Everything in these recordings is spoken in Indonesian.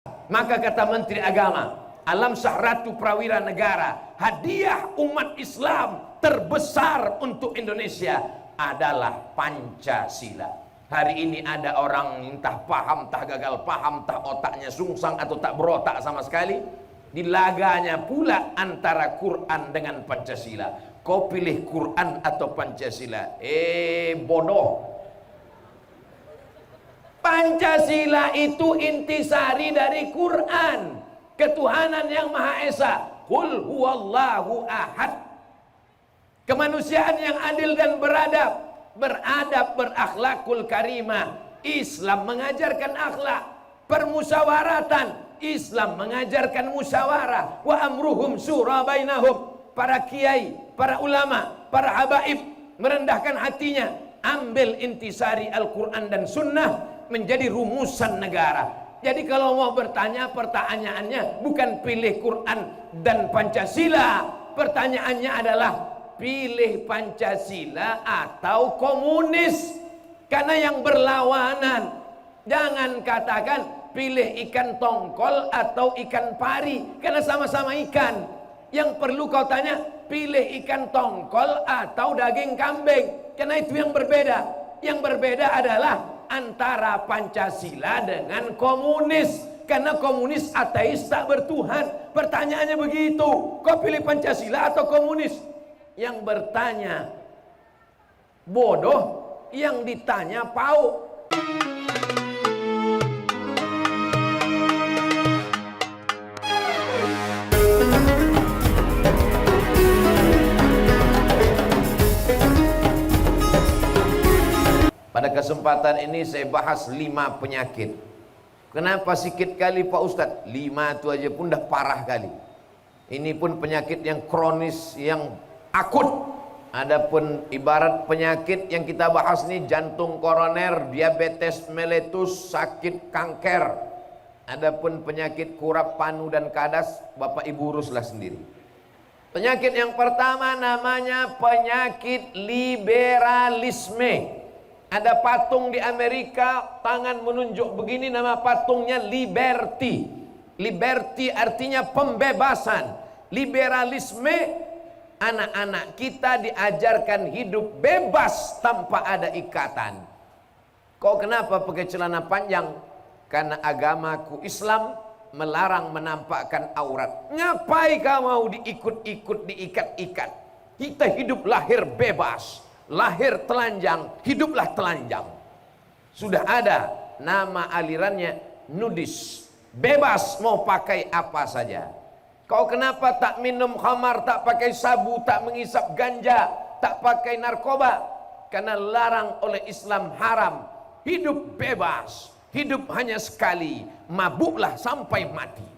Maka kata Menteri Agama, Alam Sahratu Prawira Negara, hadiah umat Islam terbesar untuk Indonesia adalah Pancasila. Hari ini ada orang entah paham, entah gagal paham, entah otaknya sungsang atau tak berotak sama sekali. Dilaganya pula antara Quran dengan Pancasila. Kau pilih Quran atau Pancasila? Bodoh. Pancasila itu intisari dari Quran. Ketuhanan yang Maha Esa. Qul huwallahu ahad. Kemanusiaan yang adil dan beradab. Beradab, berakhlakul karimah. Islam mengajarkan akhlak. Permusyawaratan. Islam mengajarkan musyawarah. Wa amruhum syura bainahum. Para kiai, para ulama, para habaib merendahkan hatinya. Ambil intisari Al-Quran dan Sunnah menjadi rumusan negara. Jadi kalau mau bertanya, pertanyaannya bukan pilih Quran dan Pancasila. Pertanyaannya adalah pilih Pancasila atau komunis. Karena yang berlawanan. Jangan katakan pilih ikan tongkol atau ikan pari, karena sama-sama ikan. Yang perlu kau tanya, pilih ikan tongkol atau daging kambing, karena itu yang berbeda. Yang berbeda adalah antara Pancasila dengan komunis, karena komunis ateis tak bertuhan. Pertanyaannya begitu, kau pilih Pancasila atau komunis? Yang bertanya bodoh, yang ditanya pauk. Pada kesempatan ini saya bahas 5 penyakit. Kenapa sikit kali Pak Ustadz? 5 itu aja pun dah parah kali. Ini pun penyakit yang kronis, yang akut. Adapun ibarat penyakit yang kita bahas ini, jantung koroner, diabetes meletus, sakit kanker. Adapun penyakit kurap panu dan kadas, Bapak Ibu uruslah sendiri. Penyakit yang pertama namanya penyakit liberalisme. Ada patung di Amerika, tangan menunjuk begini, nama patungnya Liberty. Liberty artinya pembebasan. Liberalisme, anak-anak kita diajarkan hidup bebas tanpa ada ikatan. Kau kenapa pakai celana panjang? Karena agamaku Islam melarang menampakkan aurat. Ngapai kau mau diikut-ikut, diikat-ikat? Kita hidup lahir bebas. Lahir telanjang, hiduplah telanjang. Sudah ada nama alirannya nudis. Bebas mau pakai apa saja. Kau kenapa tak minum khamar, tak pakai sabu, tak mengisap ganja, tak pakai narkoba? Karena larang oleh Islam, haram. Hidup bebas. Hidup hanya sekali. Mabuklah sampai mati.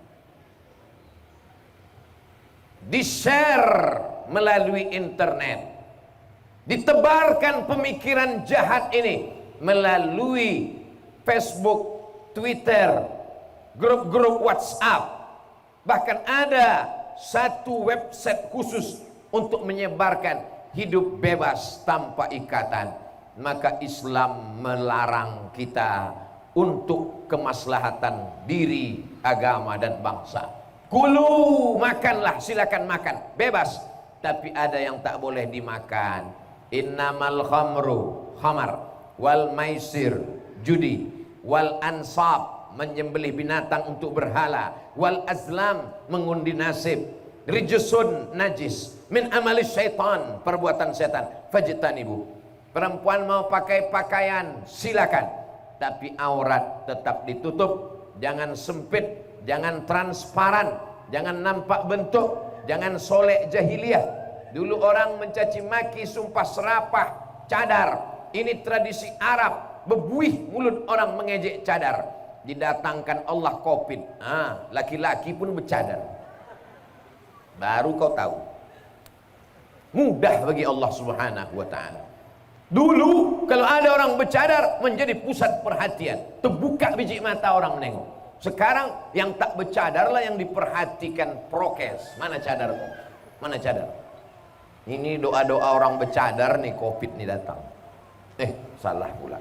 Di-share melalui internet. Ditebarkan pemikiran jahat ini melalui Facebook, Twitter, grup-grup WhatsApp. Bahkan ada satu website khusus untuk menyebarkan hidup bebas tanpa ikatan. Maka Islam melarang kita untuk kemaslahatan diri, agama dan bangsa. Kulu, makanlah, silakan makan, bebas. Tapi ada yang tak boleh dimakan. Innamal khamru, khamar, wal maisir, judi, wal ansab, menyembelih binatang untuk berhala, wal azlam, mengundi nasib, rijsun, najis, min amalis syaitan, perbuatan setan, fajtanibu. Perempuan mau pakai pakaian, silakan, tapi aurat tetap ditutup, jangan sempit, jangan transparan, jangan nampak bentuk, jangan solek jahiliyah. Dulu orang mencaci maki, sumpah serapah, cadar. Ini tradisi Arab. Bebuih mulut orang mengejek cadar. Didatangkan Allah COVID. Laki-laki pun bercadar. Baru kau tahu. Mudah bagi Allah Subhanahu wa ta'ala. Dulu kalau ada orang bercadar menjadi pusat perhatian. Terbuka biji mata orang menengok. Sekarang yang tak bercadar lah yang diperhatikan prokes. Mana cadar kau? Mana cadar? Ini doa-doa orang bercadar nih, COVID nih datang. Salah pula.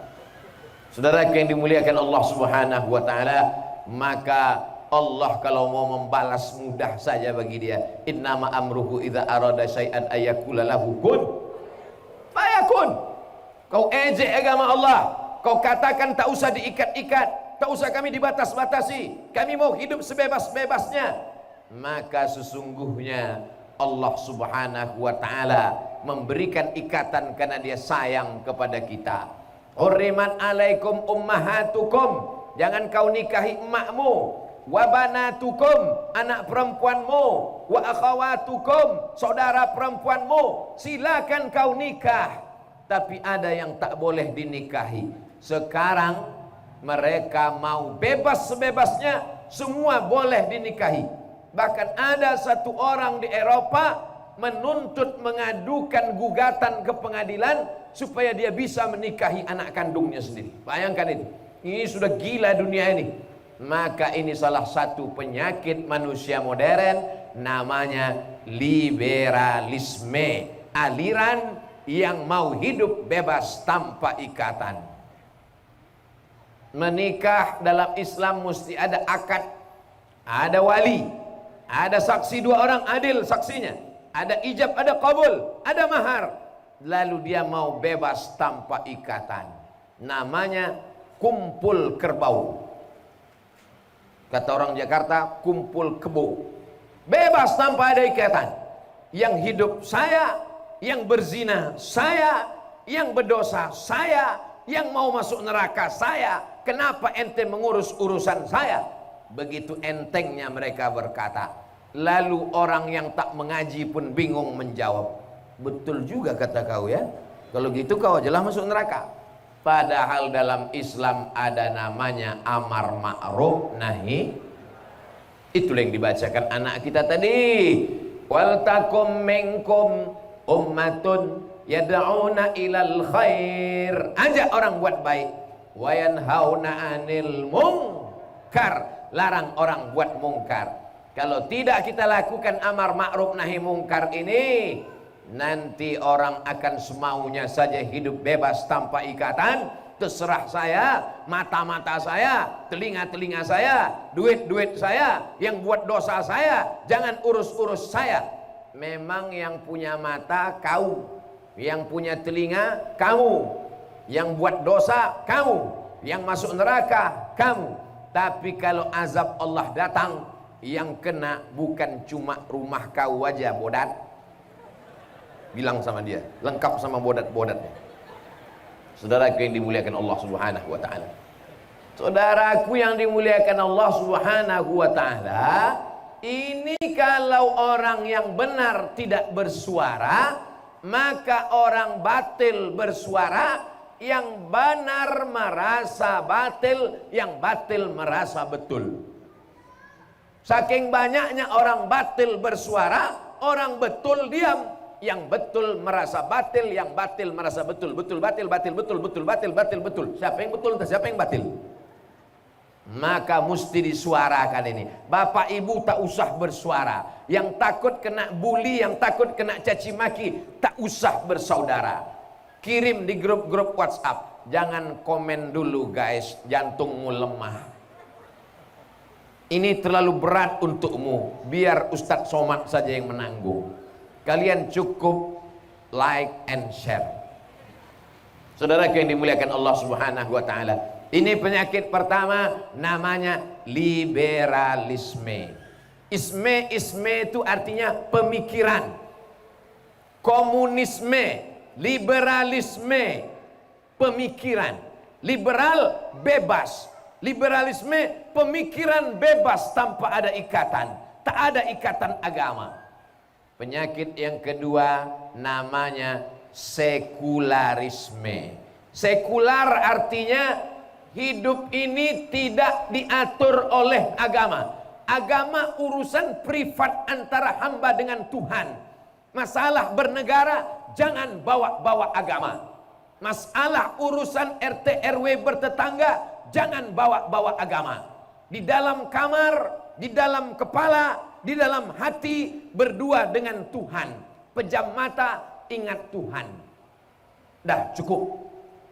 Saudara yang dimuliakan Allah Subhanahu wa ta'ala, maka Allah kalau mau membalas mudah saja bagi dia. Innama amruhu idza arada syai'an ayyakula lahu kun fayakun. Kau ejek agama Allah, kau katakan tak usah diikat-ikat, tak usah kami dibatas-batasi, kami mau hidup sebebas-bebasnya, maka sesungguhnya Allah subhanahu wa ta'ala memberikan ikatan karena dia sayang kepada kita. Hurrimat alaikum ummahatukum, jangan kau nikahi emakmu, wa banatukum, anak perempuanmu, wa akhawatukum, saudara perempuanmu, silakan kau nikah. Tapi ada yang tak boleh dinikahi. Sekarang mereka mau bebas sebebasnya, semua boleh dinikahi. Bahkan ada satu orang di Eropa menuntut, mengadukan gugatan ke pengadilan supaya dia bisa menikahi anak kandungnya sendiri. Bayangkan itu. Ini sudah gila dunia ini. Maka ini salah satu penyakit manusia modern, namanya liberalisme. Aliran yang mau hidup bebas tanpa ikatan. Menikah dalam Islam mesti ada akad, ada wali, ada saksi, dua orang adil saksinya, ada ijab, ada qabul, ada mahar. Lalu dia mau bebas tanpa ikatan. Namanya kumpul kerbau. Kata orang Jakarta, kumpul kebo. Bebas tanpa ada ikatan. Yang hidup saya, yang berzina saya, yang berdosa saya, yang mau masuk neraka saya. Kenapa ente mengurus urusan saya? Begitu entengnya mereka berkata. Lalu orang yang tak mengaji pun bingung menjawab. Betul juga kata kau ya. Kalau gitu kau ajalah masuk neraka. Padahal dalam Islam ada namanya amar ma'ruf nahi. Itulah yang dibacakan anak kita tadi. Wal takum minkum ummatun yad'una ilal khair. Ajak orang buat baik. Wa yanhauna 'anil munkar. Larang orang buat mungkar. Kalau tidak kita lakukan amar ma'ruf nahi mungkar ini, nanti orang akan semaunya saja hidup bebas tanpa ikatan. Terserah saya, mata-mata saya, telinga-telinga saya, duit-duit saya, yang buat dosa saya, jangan urus-urus saya. Memang yang punya mata kau, yang punya telinga kamu, yang buat dosa kamu, yang masuk neraka kamu. Tapi kalau azab Allah datang, yang kena bukan cuma rumah kau aja, bodat. Bilang sama dia, lengkap sama bodat-bodatnya. Saudaraku yang dimuliakan Allah subhanahu wa ta'ala, saudaraku yang dimuliakan Allah subhanahu wa ta'ala, ini kalau orang yang benar tidak bersuara, maka orang batil bersuara. Yang benar merasa batil, yang batil merasa betul. Saking banyaknya orang batil bersuara, orang betul diam. Yang betul merasa batil, yang batil merasa betul. Betul batil, batil betul, betul batil, batil betul. Siapa yang betul, siapa yang batil? Maka mesti disuarakan ini. Bapak ibu tak usah bersuara. Yang takut kena bully, yang takut kena caci maki, tak usah bersaudara. Kirim di grup-grup WhatsApp. Jangan komen dulu guys, jantungmu lemah. Ini terlalu berat untukmu, biar Ustadz Somad saja yang menanggung. Kalian cukup like and share. Saudara yang dimuliakan Allah subhanahu wa ta'ala, ini penyakit pertama, namanya liberalisme. Isme itu artinya pemikiran. Komunisme, liberalisme, pemikiran. Liberal, bebas. Liberalisme, pemikiran bebas tanpa ada ikatan. Tak ada ikatan agama. Penyakit yang kedua namanya sekularisme. Sekular artinya hidup ini tidak diatur oleh agama. Agama urusan privat antara hamba dengan Tuhan. Masalah bernegara jangan bawa-bawa agama. Masalah urusan RT RW bertetangga jangan bawa-bawa agama. Di dalam kamar, di dalam kepala, di dalam hati berdua dengan Tuhan. Pejam mata ingat Tuhan. Dah cukup.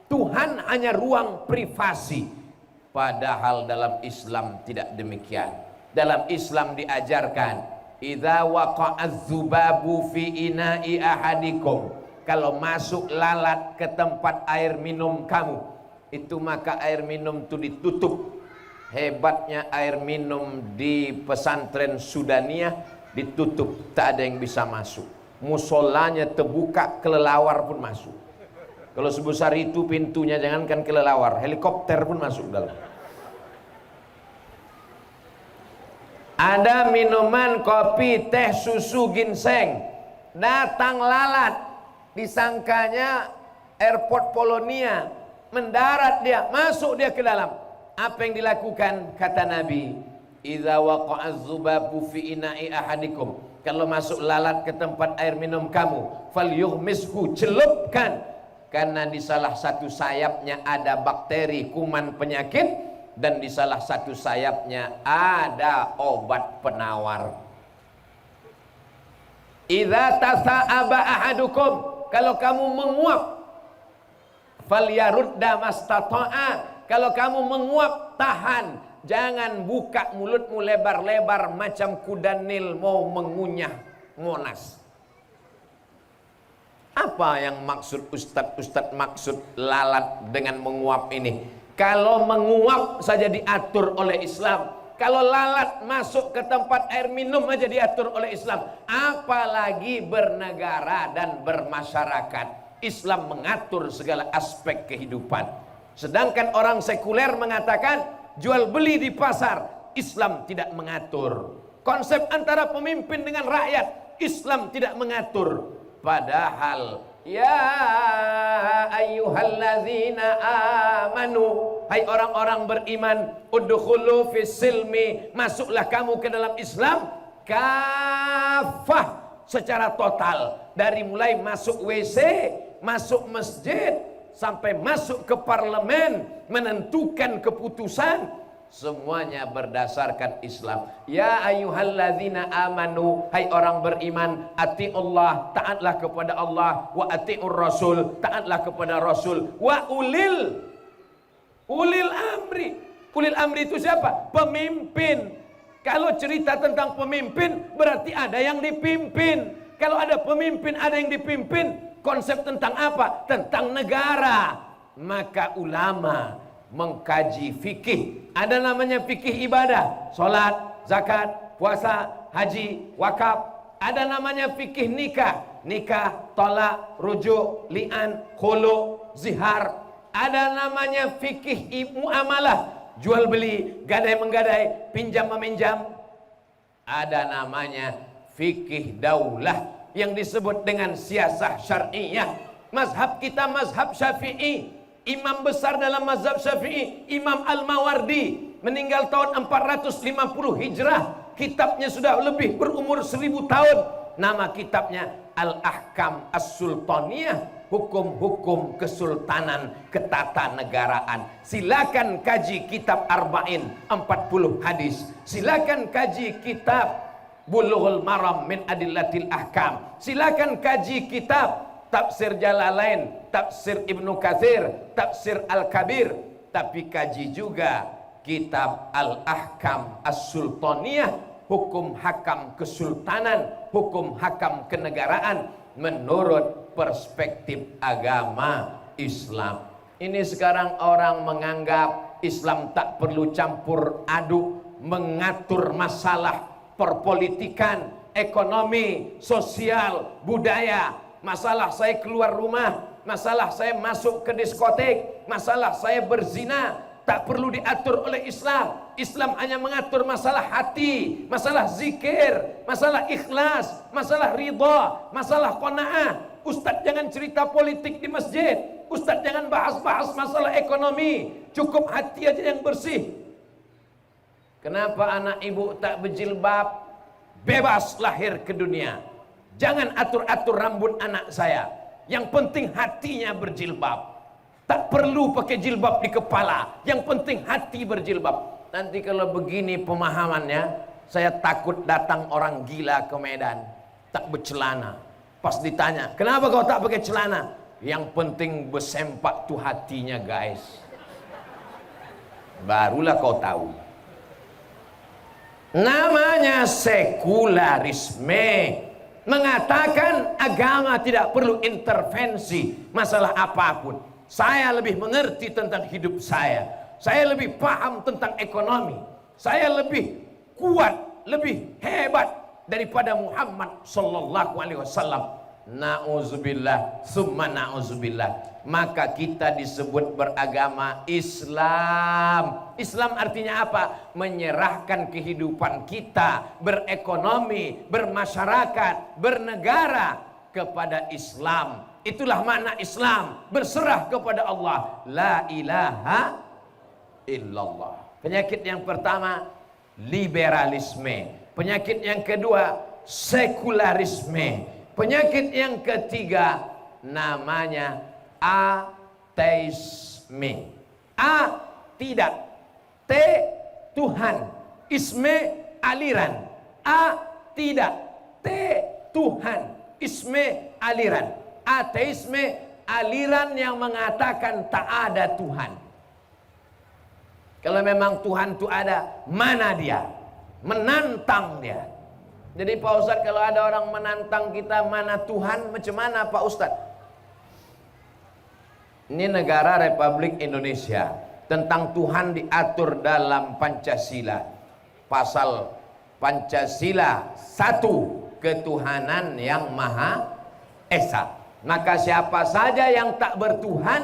Tuhan hanya ruang privasi. Padahal dalam Islam tidak demikian. Dalam Islam diajarkan, idza waqa'az zubabu fi ina'i ahadikum, kalau masuk lalat ke tempat air minum kamu, itu maka air minum itu ditutup. Hebatnya air minum di pesantren Sudaniyah, ditutup, tak ada yang bisa masuk. Musolanya terbuka, kelelawar pun masuk. Kalau sebesar itu pintunya, jangankan kelelawar, helikopter pun masuk dalam. Ada minuman kopi, teh, susu, ginseng, datang lalat, disangkanya airport Polonia, mendarat dia, masuk dia ke dalam. Apa yang dilakukan? Kata Nabi, idza waqa'az zubabu fi ina'i ahadikum, kalau masuk lalat ke tempat air minum kamu, falyughmishu, celupkan, karena di salah satu sayapnya ada bakteri kuman penyakit, dan di salah satu sayapnya ada obat penawar. Idza tasa'aba ahadukum, kalau kamu menguap, falyarudda mastata'a, kalau kamu menguap, tahan, jangan buka mulutmu lebar-lebar macam kuda Nil mau mengunyah Monas. Apa yang maksud Ustadz maksud lalat dengan menguap ini? Kalau menguap saja diatur oleh Islam, kalau lalat masuk ke tempat air minum aja diatur oleh Islam, apalagi bernegara dan bermasyarakat. Islam mengatur segala aspek kehidupan. Sedangkan orang sekuler mengatakan jual beli di pasar, Islam tidak mengatur. Konsep antara pemimpin dengan rakyat, Islam tidak mengatur. Padahal ya ayyuhalladzina amanu, hai orang-orang beriman, udkhulu fis silmi, masuklah kamu ke dalam Islam kafah, secara total, dari mulai masuk WC, masuk masjid, sampai masuk ke parlemen, menentukan keputusan, semuanya berdasarkan Islam. Ya ayyuhalladzina amanu, hai orang beriman, atiullah, taatlah kepada Allah, wa atiur rasul, taatlah kepada Rasul, wa ulil amri. Ulil amri itu siapa? Pemimpin. Kalau cerita tentang pemimpin, berarti ada yang dipimpin. Kalau ada pemimpin, ada yang dipimpin. Konsep tentang apa? Tentang negara. Maka ulama mengkaji fikih. Ada namanya fikih ibadah, salat, zakat, puasa, haji, wakaf. Ada namanya fikih nikah, tolak, rujuk, li'an, khulu, zihar. Ada namanya fikih muamalah, jual beli, gadai menggadai, pinjam meminjam. Ada namanya fikih daulah yang disebut dengan siasah syar'iyah. Mazhab kita mazhab Syafi'i. Imam besar dalam mazhab Syafi'i, Imam Al-Mawardi, meninggal tahun 450 Hijrah. Kitabnya sudah lebih berumur 1000 tahun. Nama kitabnya Al-Ahkam As-Sultaniyah, hukum-hukum kesultanan, ketatanegaraan. Silakan kaji kitab Arba'in, 40 hadis. Silakan kaji kitab Bulughul Maram min Adillatil Ahkam. Silakan kaji kitab Tafsir Jalalain, Tafsir Ibnu Katsir, Tafsir Al-Kabir. Tapi kaji juga kitab Al-Ahkam As-Sultaniyah, hukum hakam kesultanan, hukum hakam kenegaraan menurut perspektif agama Islam. Ini sekarang orang menganggap Islam tak perlu campur aduk mengatur masalah perpolitikan, ekonomi, sosial, budaya. Masalah saya keluar rumah, masalah saya masuk ke diskotek, masalah saya berzina, tak perlu diatur oleh Islam. Islam hanya mengatur masalah hati, masalah zikir, masalah ikhlas, masalah ridha, masalah qanaah. Ustadz jangan cerita politik di masjid, Ustadz jangan bahas-bahas masalah ekonomi, cukup hati aja yang bersih. Kenapa anak ibu tak berjilbab? Bebas lahir ke dunia. Jangan atur-atur rambut anak saya. Yang penting hatinya berjilbab. Tak perlu pakai jilbab di kepala. Yang penting hati berjilbab. Nanti kalau begini pemahamannya, saya takut datang orang gila ke Medan, tak bercelana. Pas ditanya, kenapa kau tak pakai celana? Yang penting bersempak tuh hatinya guys. Barulah kau tahu. Namanya sekularisme. Mengatakan agama tidak perlu intervensi masalah apapun. Saya lebih mengerti tentang hidup saya. Saya lebih paham tentang ekonomi. Saya lebih kuat, lebih hebat daripada Muhammad sallallahu alaihi wasallam. Na'udzubillah, summa na'udzubillah. Maka kita disebut beragama Islam. Islam artinya apa? Menyerahkan kehidupan kita, berekonomi, bermasyarakat, bernegara kepada Islam. Itulah makna Islam, berserah kepada Allah. La ilaha illallah. Penyakit yang pertama, liberalisme. Penyakit yang kedua, sekularisme. Penyakit yang ketiga namanya ateisme. A, tidak. T, Tuhan. Isme, aliran. A, tidak. T, Tuhan. Isme, aliran. Ateisme, aliran yang mengatakan tak ada Tuhan. Kalau memang Tuhan itu ada, mana dia? Menantang dia. Jadi Pak Ustadz, kalau ada orang menantang kita mana Tuhan, macam mana Pak Ustadz? Ini negara Republik Indonesia. Tentang Tuhan diatur dalam Pancasila. Pasal Pancasila 1, ketuhanan yang Maha Esa. Maka siapa saja yang tak bertuhan,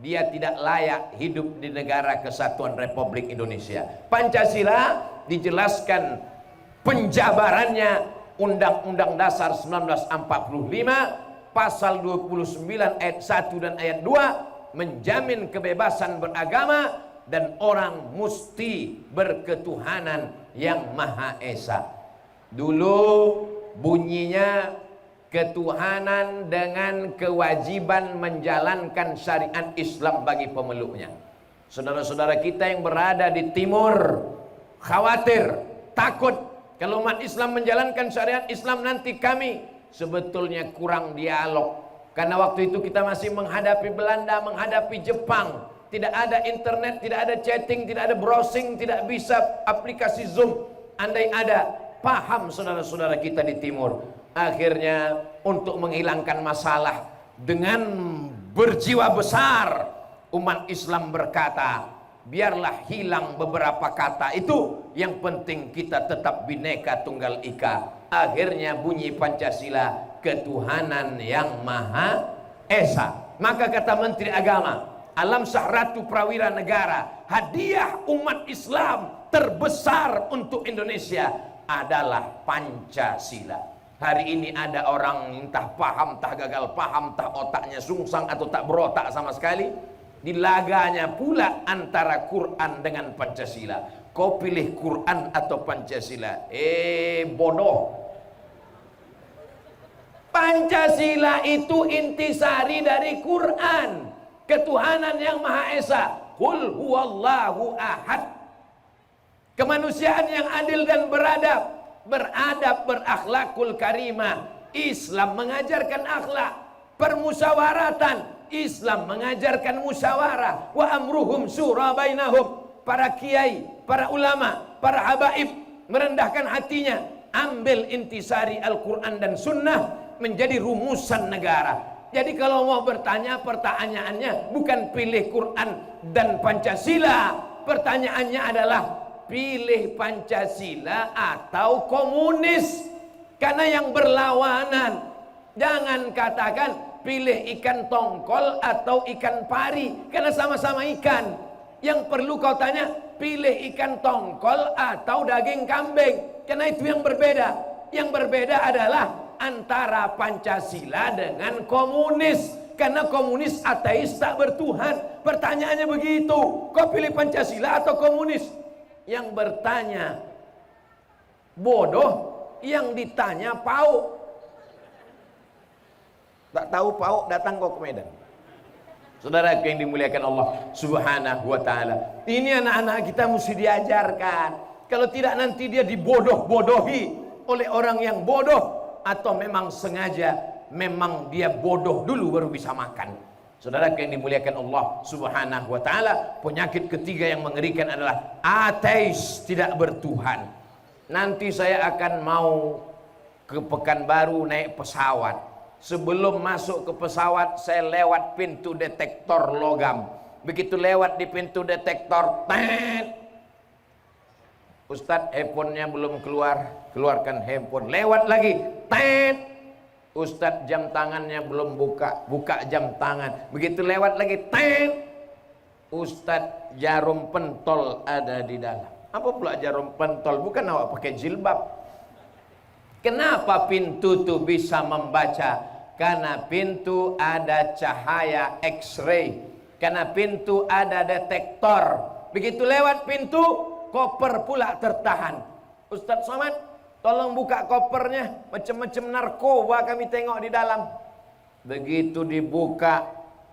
dia tidak layak hidup di negara kesatuan Republik Indonesia. Pancasila dijelaskan penjabarannya Undang-Undang Dasar 1945 pasal 29 ayat 1 dan ayat 2 menjamin kebebasan beragama dan orang mesti berketuhanan yang Maha Esa. Dulu bunyinya ketuhanan dengan kewajiban menjalankan syariat Islam bagi pemeluknya. Saudara-saudara kita yang berada di timur khawatir, takut kalau umat Islam menjalankan syariat Islam nanti kami sebetulnya kurang dialog. Karena waktu itu kita masih menghadapi Belanda, menghadapi Jepang. Tidak ada internet, tidak ada chatting, tidak ada browsing, tidak bisa aplikasi Zoom. Andai ada, paham saudara-saudara kita di timur. Akhirnya untuk menghilangkan masalah dengan berjiwa besar, umat Islam berkata, biarlah hilang beberapa kata itu, yang penting kita tetap Bhinneka Tunggal Ika. Akhirnya bunyi Pancasila, ketuhanan yang Maha Esa. Maka kata Menteri Agama, alam sahratu prawira negara, hadiah umat Islam terbesar untuk Indonesia adalah Pancasila. Hari ini ada orang entah paham, entah gagal paham, entah otaknya sungsang atau tak berotak sama sekali. Dilaganya pula antara Quran dengan Pancasila. Kau pilih Quran atau Pancasila? Bodoh. Pancasila itu intisari dari Quran. Ketuhanan yang Maha Esa. Qul huwallahu ahad. Kemanusiaan yang adil dan beradab. Beradab, berakhlakul karimah. Islam mengajarkan akhlak. Permusyawaratan. Islam mengajarkan musyawarah. Wa amruhum syura bainahum. Para kiai, para ulama, para habaib merendahkan hatinya. Ambil intisari Al-Quran dan Sunnah menjadi rumusan negara. Jadi kalau mau bertanya, pertanyaannya bukan pilih Quran dan Pancasila. Pertanyaannya adalah pilih Pancasila atau komunis. Karena yang berlawanan. Jangan katakan pilih ikan tongkol atau ikan pari, karena sama-sama ikan. Yang perlu kau tanya, pilih ikan tongkol atau daging kambing, karena itu yang berbeda. Yang berbeda adalah antara Pancasila dengan komunis, karena komunis ateis tak bertuhan. Pertanyaannya begitu, kau pilih Pancasila atau komunis? Yang bertanya bodoh, yang ditanya pauk. Tak tahu pauk, datang kau ke Medan. Saudara yang dimuliakan Allah Subhanahu wa ta'ala, ini anak-anak kita mesti diajarkan. Kalau tidak nanti dia dibodoh-bodohi oleh orang yang bodoh, atau memang sengaja, memang dia bodoh dulu baru bisa makan. Saudara yang dimuliakan Allah Subhanahu wa ta'ala, penyakit ketiga yang mengerikan adalah ateis, tidak bertuhan. nanti saya akan mau ke Pekanbaru naik pesawat. Sebelum masuk ke pesawat saya lewat pintu detektor logam. Begitu lewat di pintu detektor, tet, Ustadz handphonenya belum keluar, keluarkan handphone. Lewat lagi, tet, Ustadz jam tangannya belum buka, buka jam tangan. Begitu lewat lagi, tet, Ustadz jarum pentol ada di dalam. Apa pula jarum pentol? Bukan awak pakai jilbab. Kenapa pintu itu bisa membaca? Karena pintu ada cahaya X-ray. Karena pintu ada detektor. Begitu lewat pintu, koper pula tertahan. Ustadz Somad, tolong buka kopernya. Macam-macam narkoba kami tengok di dalam. Begitu dibuka,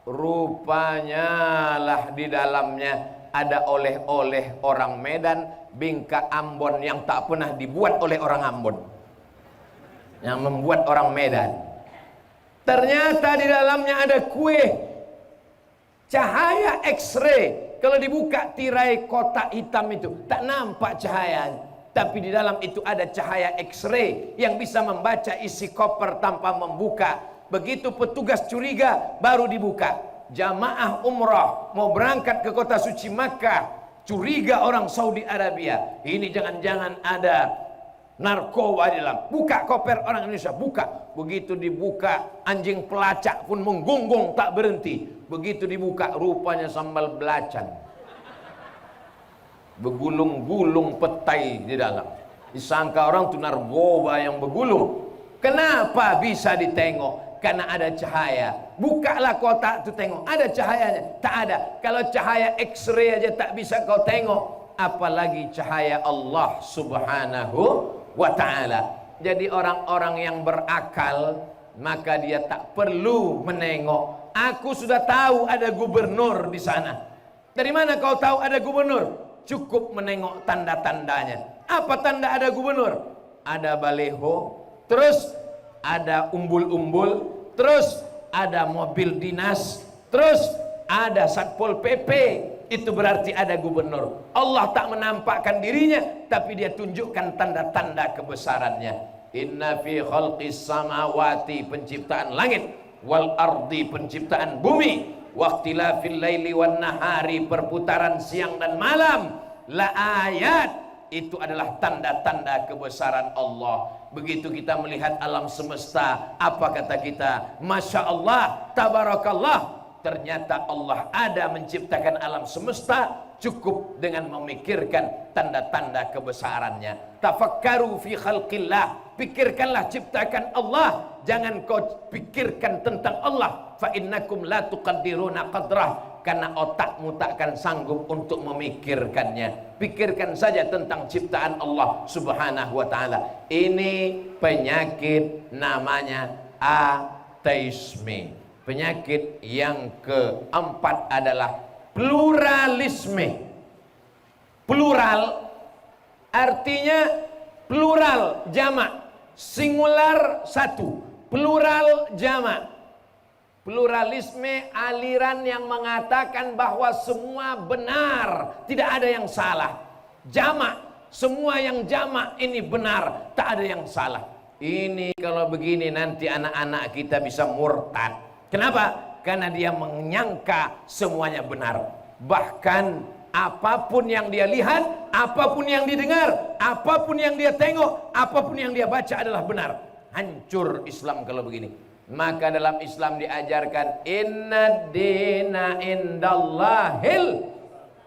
rupanya lah di dalamnya ada oleh-oleh orang Medan, bingka Ambon yang tak pernah dibuat oleh orang Ambon, yang membuat orang Medan. Ternyata di dalamnya ada kue cahaya X-ray. Kalau dibuka tirai kotak hitam itu tak nampak cahaya, tapi di dalam itu ada cahaya X-ray yang bisa membaca isi koper tanpa membuka. Begitu petugas curiga baru dibuka. Jamaah umrah mau berangkat ke kota suci Makkah, curiga orang Saudi Arabia, ini jangan-jangan ada narkoba di dalam. Buka koper orang Indonesia, buka. Begitu dibuka, anjing pelacak pun menggonggong tak berhenti. Begitu dibuka, rupanya sambal belacan, begulung-gulung petai di dalam. Disangka orang itu narkoba yang begulung. Kenapa bisa ditengok? Karena ada cahaya. Bukalah kotak itu tengok, ada cahayanya. Tak ada. Kalau cahaya X-ray aja tak bisa kau tengok, apalagi cahaya Allah Subhanahu wa ta'ala. Jadi orang-orang yang berakal, maka dia tak perlu menengok. Aku sudah tahu ada gubernur di sana. Dari mana kau tahu ada gubernur? Cukup menengok tanda-tandanya. Apa tanda ada gubernur? Ada baleho, terus ada umbul-umbul, terus ada mobil dinas, terus ada Satpol PP. Itu berarti ada gubernur. Allah tak menampakkan dirinya, tapi dia tunjukkan tanda-tanda kebesarannya. Inna fi khalqis samawati, penciptaan langit, wal ardi, penciptaan bumi, waqtilafil laili wan nahari, perputaran siang dan malam, la ayat, itu adalah tanda-tanda kebesaran Allah. Begitu kita melihat alam semesta, apa kata kita? Masya Allah, tabarakallah. Ternyata Allah ada menciptakan alam semesta, cukup dengan memikirkan tanda-tanda kebesarannya. Tafakkaru fi khalqillah, pikirkanlah ciptakan Allah, jangan kau pikirkan tentang Allah. Fa innakum la tuqaddiruna qadrah, karena otakmu takkan sanggup untuk memikirkannya. Pikirkan saja tentang ciptaan Allah Subhanahu wa ta'ala. Ini penyakit namanya ateisme. Penyakit yang keempat adalah pluralisme. Plural artinya plural jamak, singular satu, plural jamak. Pluralisme aliran yang mengatakan bahwa semua benar, tidak ada yang salah. Jamak, semua yang jamak ini benar, tak ada yang salah. Ini kalau begini nanti anak-anak kita bisa murtad. Kenapa? Karena dia menyangka semuanya benar. Bahkan apapun yang dia lihat, apapun yang didengar, apapun yang dia tengok, apapun yang dia baca adalah benar. Hancur Islam kalau begini. Maka dalam Islam diajarkan inna dina indallahil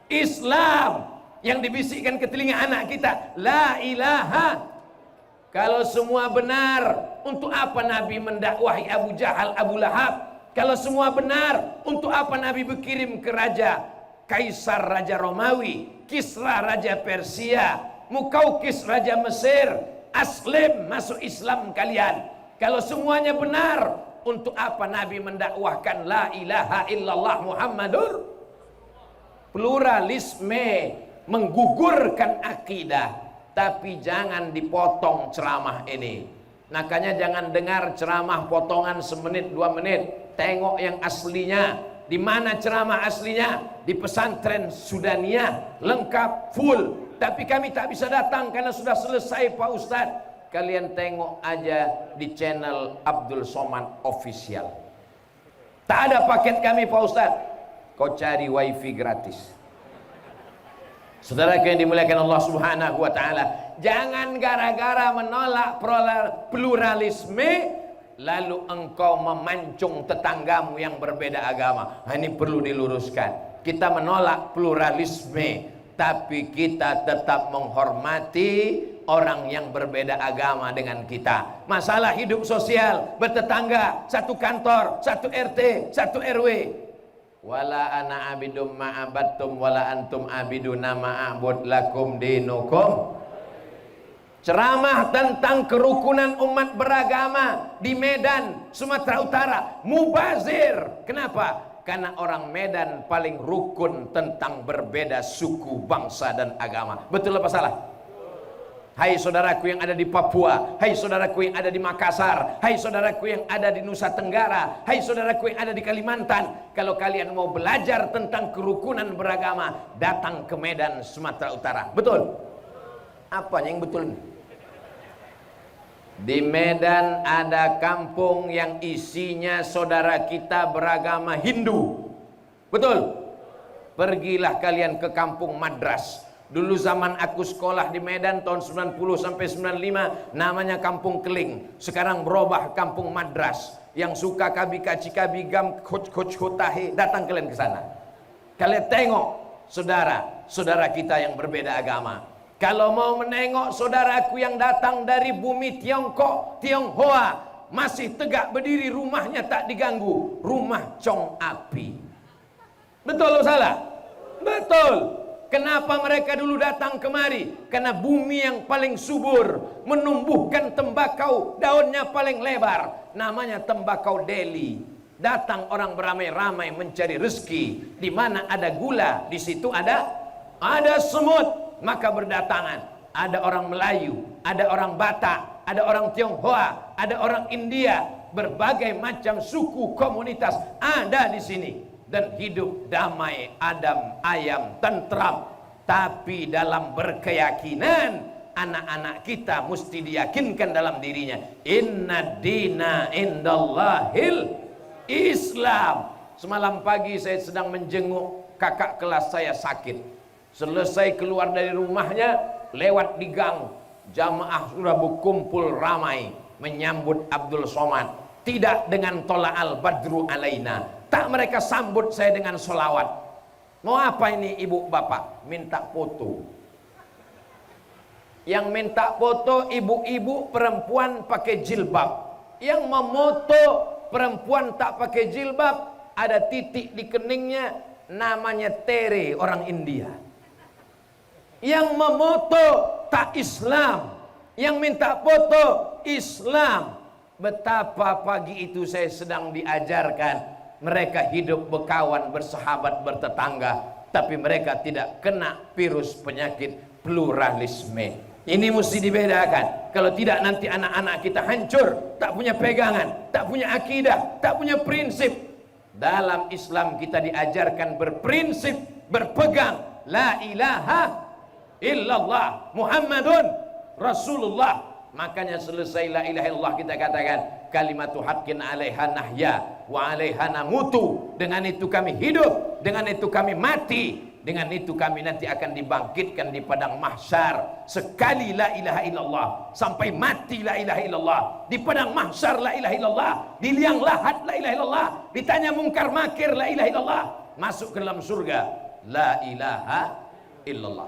Islam. Yang dibisikkan ke telinga anak kita, la ilaha. Kalau semua benar, untuk apa Nabi mendakwahi Abu Jahal, Abu Lahab? Kalau semua benar, untuk apa Nabi berkirim ke raja Kaisar, raja Romawi, Kisra, raja Persia, Mukaukis, raja Mesir, Aslim, masuk Islam kalian? Kalau semuanya benar, untuk apa Nabi mendakwahkan la ilaha illallah Muhammadur? Pluralisme menggugurkan akidah, tapi jangan dipotong ceramah ini. Makanya jangan dengar ceramah potongan semenit 2 menit. Tengok yang aslinya. Di mana ceramah aslinya? Di pesantren Sudaniyah, lengkap, full. Tapi kami tak bisa datang karena sudah selesai Pak Ustadz. Kalian tengok aja di channel Abdul Somad Official. Tak ada paket kami Pak Ustadz. Kau cari wifi gratis. Saudara yang dimuliakan Allah Subhanahu wa taala, jangan gara-gara menolak pluralisme lalu engkau memancung tetanggamu yang berbeda agama. Ini perlu diluruskan. Kita menolak pluralisme, tapi kita tetap menghormati orang yang berbeda agama dengan kita. Masalah hidup sosial, bertetangga, satu kantor, satu RT, satu RW. Wala ana abidum ma'abattum wala antum abiduna ma'abud lakum dinukum. Ceramah tentang kerukunan umat beragama di Medan, Sumatera Utara, mubazir. Kenapa? Karena orang Medan paling rukun tentang berbeda suku, bangsa dan agama. Betul apa salah? Hai saudaraku yang ada di Papua, hai saudaraku yang ada di Makassar, hai saudaraku yang ada di Nusa Tenggara, hai saudaraku yang ada di Kalimantan. Kalau kalian mau belajar tentang kerukunan beragama, datang ke Medan, Sumatera Utara. Betul? Apa yang betul? Di Medan ada kampung yang isinya saudara kita beragama Hindu. Betul? Pergilah kalian ke kampung Madras. Dulu zaman aku sekolah di Medan tahun 90 sampai 95 namanya Kampung Keling. Sekarang berubah Kampung Madras. Yang suka kabi kaci kabi gam coach hotahe, datang kalian ke sana. Kalian tengok saudara kita yang berbeda agama. Kalau mau menengok saudaraku yang datang dari bumi Tiongkok, Tionghoa, masih tegak berdiri, rumahnya tak diganggu, rumah Chong Api. Betul atau salah? Betul. Kenapa mereka dulu datang kemari? Karena bumi yang paling subur menumbuhkan tembakau, daunnya paling lebar, namanya tembakau Delhi. Datang orang beramai-ramai mencari rezeki. Di mana ada gula, di situ ada semut, maka berdatangan. Ada orang Melayu, ada orang Batak, ada orang Tionghoa, ada orang India, berbagai macam suku komunitas ada di sini. Dan hidup damai, adem, ayam, tentram. Tapi dalam berkeyakinan, anak-anak kita mesti diyakinkan dalam dirinya, inna dina indallahil Islam. Semalam pagi saya sedang menjenguk kakak kelas saya sakit. Selesai keluar dari rumahnya, lewat di gang, jamaah sudah berkumpul ramai menyambut Abdul Somad. Tidak dengan tola al badru alaina, tak mereka sambut saya dengan solawat. Mau apa ini ibu bapak? Minta foto. Yang minta foto ibu-ibu perempuan pakai jilbab. Yang memoto perempuan tak pakai jilbab, ada titik di keningnya, namanya Tere, orang India. Yang memoto tak Islam, yang minta foto Islam. Betapa pagi itu saya sedang diajarkan, mereka hidup berkawan, bersahabat, bertetangga, tapi mereka tidak kena virus penyakit pluralisme. Ini mesti dibedakan. Kalau tidak nanti anak-anak kita hancur, tak punya pegangan, tak punya akidah, tak punya prinsip. Dalam Islam kita diajarkan berprinsip, berpegang la ilaha illallah Muhammadun Rasulullah. Makanya selesai la ilaha illallah kita katakan kalimatu haqqin 'alaiha nahya wa 'alaiha namutu. Dengan itu kami hidup, dengan itu kami mati, dengan itu kami nanti akan dibangkitkan di padang mahsyar. Sekali la ilaha illallah sampai mati la ilaha illallah, di padang mahsyar la ilaha illallah, di liang lahat la ilaha illallah, ditanya mungkar makir la ilaha illallah, masuk ke dalam surga la ilaha illallah.